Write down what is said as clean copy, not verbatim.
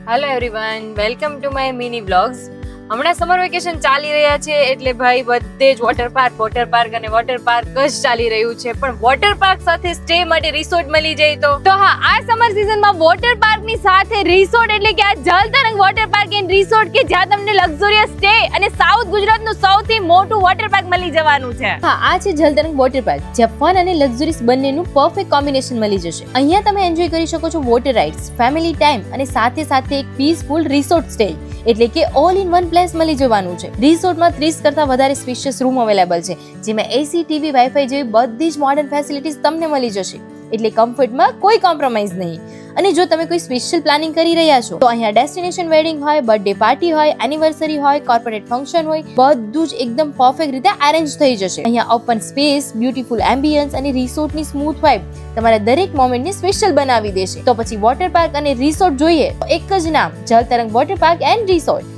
Hello everyone, welcome to my mini vlogs. હમણાં summer vacation ચાલી રહ્યા છે એટલે ભાઈ બધે જ વોટર પાર્ક અને વોટર પાર્ક જ ચાલી રહ્યું છે. પણ વોટર પાર્ક સાથે સ્ટે માટે રિસોર્ટ મળી જાય તો હા, આ સમર સિઝનમાં વોટર પાર્ક ની સાથે રિસોર્ટ એટલે કે આ જલતરંગ વોટર પાર્ક એન્ડ રિસોર્ટ કે જ્યાં તમને લક્ઝરિયસ સ્ટે અને સાઉથ ગુજરાતનું સૌથી મોટું વોટર પાર્ક મળી જવાનું છે. હા, આ છે જલતરંગ વોટર પાર્ક, જ્યાં ફન અને લક્ઝરીસ બંનેનું પરફેક્ટ કોમ્બિનેશન મળી જશે. અહીંયા તમે એન્જોય કરી શકો છો વોટર રાઇડ્સ, ફેમિલી ટાઈમ અને સાથે સાથે એક પીસફુલ રિસોર્ટ સ્ટે એટલે કે ઓલ ઇન વન પ્લેસ મળી જવાનું છે. રિસોર્ટમાં 30 કરતા વધારે સ્પેશિયસ રૂમ અવેલેબલ છે, જેમાં એસી, ટીવી, વાઈફાઈ જેવી બધી જ મોડર્ન ફેસિલિટીઝ તમને મળી જશે. એટલે કમ્ફર્ટમાં કોઈ કોમ્પ્રોમાઇઝ નહીં. અને જો તમે કોઈ સ્પેશિયલ પ્લાનિંગ કરી રહ્યા છો તો અહીંયા ડેસ્ટિનેશન વેડિંગ હોય, બર્થડે પાર્ટી હોય, એનિવર્સરી હોય, કોર્પોરેટ ફંક્શન હોય, બધું જ એકદમ પરફેક્ટ રીતે અરેન્જ થઈ જશે. અહીંયા ઓપન સ્પેસ, બ્યુટીફુલ એમ્બિયન્સ અને રિસોર્ટની સ્મૂથ વાઇબ તમારા દરેક મોમેન્ટને સ્પેશિયલ બનાવી દેશે. તો પછી વોટર પાર્ક અને રિસોર્ટ જોઈએ તો એક જ નામ, જલતરંગ વોટર પાર્ક એન્ડ રિસોર્ટ.